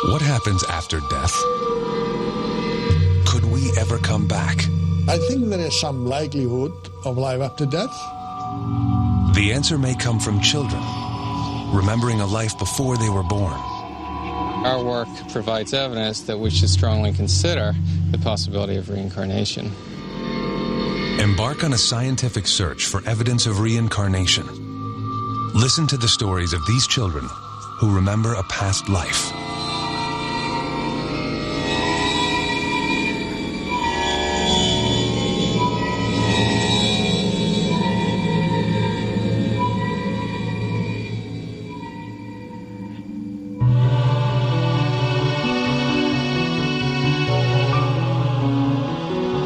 What happens after death? Could we ever come back? I think there is some likelihood of life after death. The answer may come from children, remembering a life before they were born. Our work provides evidence that we should strongly consider the possibility of reincarnation. Embark on a scientific search for evidence of reincarnation. Listen to the stories of these children who remember a past life.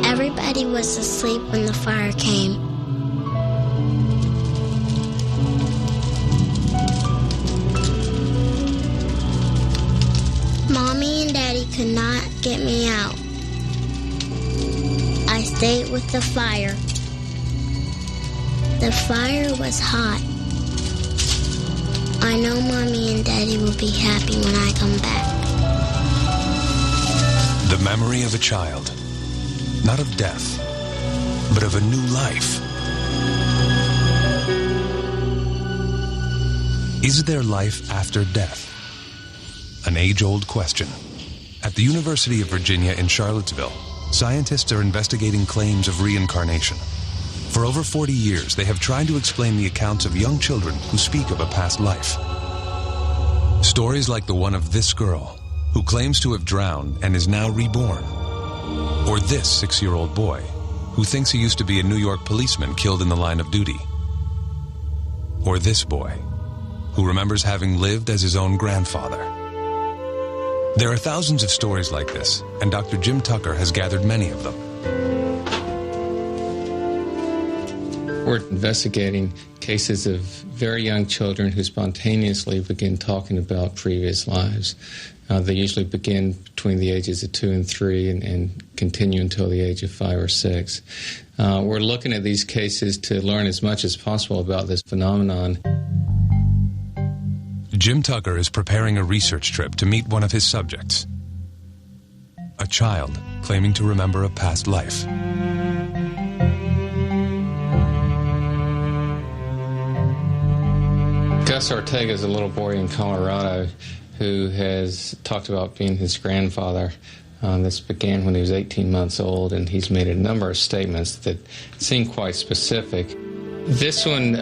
Everybody was asleep when the fire came. Mommy and Daddy could not get me out. I stayed with the fire. The fire was hot. I know Mommy and Daddy will be happy when I come back. The memory of a child. Not of death, but of a new life. Is there life after death? An age-old question. At the University of Virginia in Charlottesville, scientists are investigating claims of reincarnation. For over 40 years, they have tried to explain the accounts of young children who speak of a past life. Stories like the one of this girl, who claims to have drowned and is now reborn. Or this 6-year-old boy, who thinks he used to be a New York policeman killed in the line of duty. Or this boy, who remembers having lived as his own grandfather. There are thousands of stories like this, and Dr. Jim Tucker has gathered many of them. We're investigating cases of very young children who spontaneously begin talking about previous lives. They usually begin between the ages of 2 and 3 and continue until the age of 5 or 6. We're looking at these cases to learn as much as possible about this phenomenon. Jim Tucker is preparing a research trip to meet one of his subjects, a child claiming to remember a past life. Gus Ortega is a little boy in Colorado who has talked about being his grandfather. This began when he was 18 months old, and he's made a number of statements that seem quite specific. This one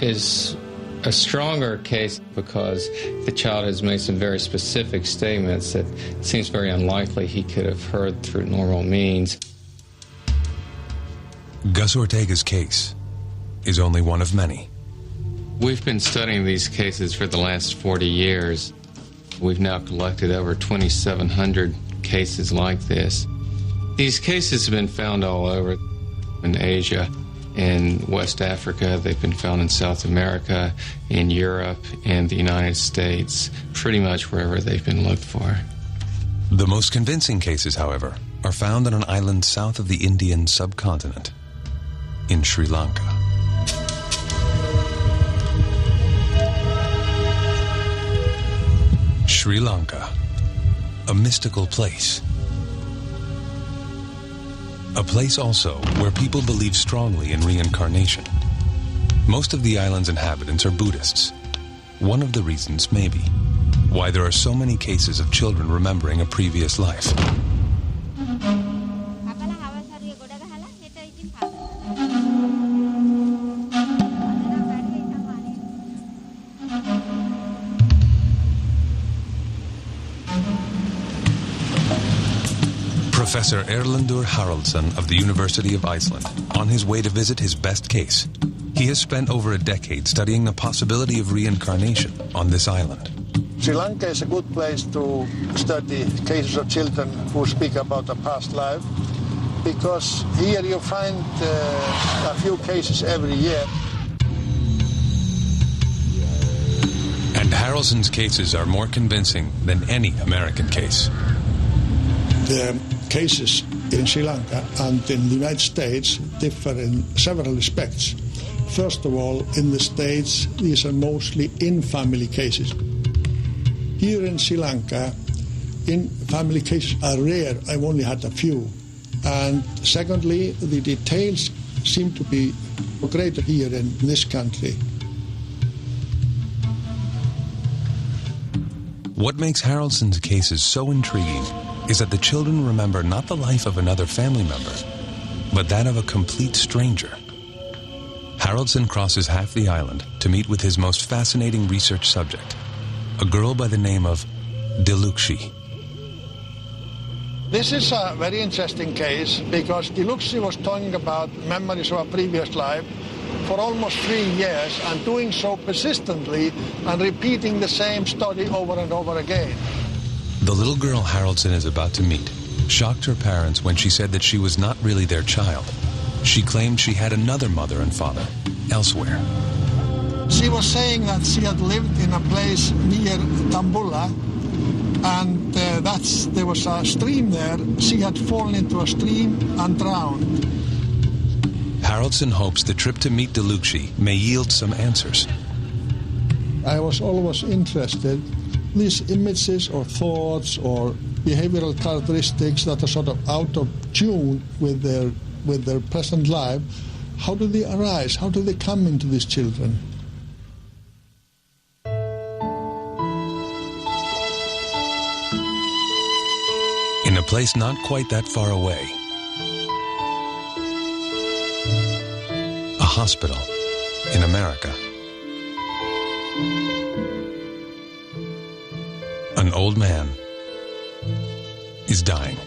is a stronger case because the child has made some very specific statements that it seems very unlikely he could have heard through normal means. Gus Ortega's case is only one of many. We've been studying these cases for the last 40 years. We've now collected over 2,700 cases like this. These cases have been found all over in Asia, in West Africa. They've been found in South America, in Europe, and the United States, pretty much wherever they've been looked for. The most convincing cases, however, are found on an island south of the Indian subcontinent, in Sri Lanka. Sri Lanka, a mystical place. A place also where people believe strongly in reincarnation. Most of the island's inhabitants are Buddhists. One of the reasons may be why there are so many cases of children remembering a previous life. Professor Erlendur Haraldsson of the University of Iceland, on his way to visit his best case. He has spent over a decade studying the possibility of reincarnation on this island. Sri Lanka is a good place to study cases of children who speak about a past life, because here you find a few cases every year. And Haraldsson's cases are more convincing than any American case. The cases in Sri Lanka and in the United States differ in several respects. First of all, in the States, these are mostly in-family cases. Here in Sri Lanka, in-family cases are rare. I've only had a few. And secondly, the details seem to be greater here in this country. What makes Haraldson's cases so intriguing is that the children remember not the life of another family member, but that of a complete stranger. Haraldson crosses half the island to meet with his most fascinating research subject, a girl by the name of Diluxi. This is a very interesting case because Diluxi was talking about memories of a previous life for almost 3 years and doing so persistently and repeating the same story over and over again. The little girl Haraldson is about to meet shocked her parents when she said that she was not really their child. She claimed she had another mother and father elsewhere. She was saying that she had lived in a place near Tambula, and there was a stream there. She had fallen into a stream and drowned. Haraldson hopes the trip to meet Diluxi may yield some answers. I was always interested in these images or thoughts or behavioral characteristics that are sort of out of tune with their present life. How do they arise? How do they come into these children? In a place not quite that far away, a hospital in America. An old man is dying.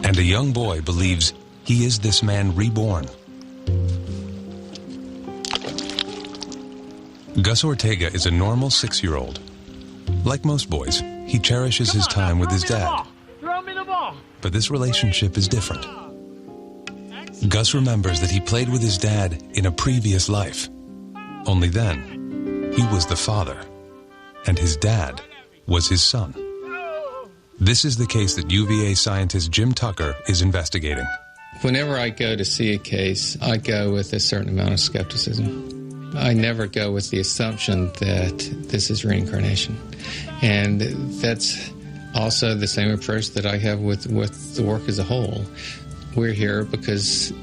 And a young boy believes he is this man reborn. Gus Ortega is a normal 6-year-old. Like most boys, he cherishes his time with his dad. But this relationship is different. Gus remembers that he played with his dad in a previous life. Only then, he was the father, and his dad was his son. This is the case that UVA scientist Jim Tucker is investigating. Whenever I go to see a case, I go with a certain amount of skepticism. I never go with the assumption that this is reincarnation. And that's also the same approach that I have with the work as a whole. We're here because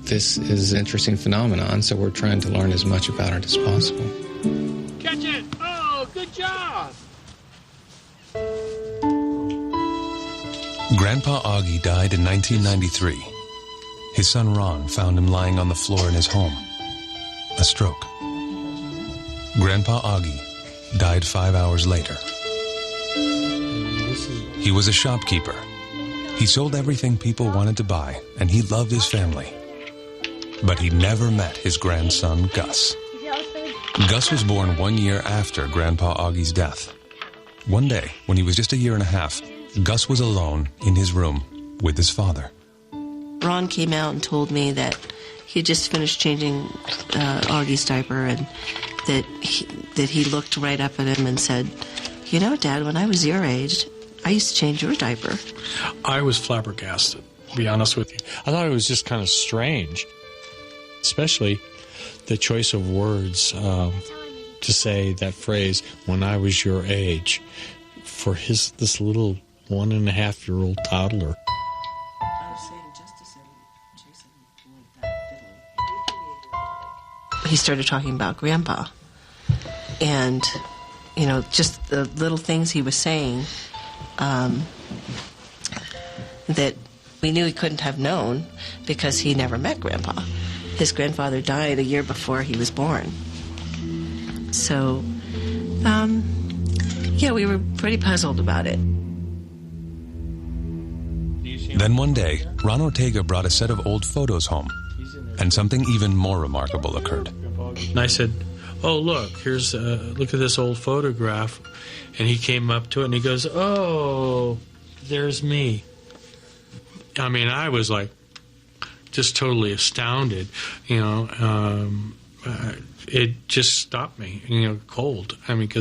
this is an interesting phenomenon, so we're trying to learn as much about it as possible. Catch it! Oh, good job! Grandpa Augie died in 1993. His son Ron found him lying on the floor in his home. A stroke. Grandpa Augie died 5 hours later. He was a shopkeeper. He sold everything people wanted to buy, and he loved his family. But he never met his grandson, Gus. Gus was born 1 year after Grandpa Augie's death. One day, when he was just 1.5 years, Gus was alone in his room with his father. Ron came out and told me that he had just finished changing Augie's diaper, and that he looked right up at him and said, "You know, Dad, when I was your age, I used to change your diaper." I was flabbergasted, to be honest with you. I thought it was just kind of strange, especially the choice of words to say that phrase, "when I was your age," for this little 1.5-year-old toddler. He started talking about Grandpa, and just the little things he was saying that we knew he couldn't have known because he never met Grandpa. His grandfather died a year before he was born. So, we were pretty puzzled about it. Then one day, Ron Ortega brought a set of old photos home, and something even more remarkable occurred. And I said, "Oh, look, look at this old photograph." And he came up to it and he goes, "Oh, there's me." I mean, I was like, just totally astounded, it just stopped me, cold. I mean, because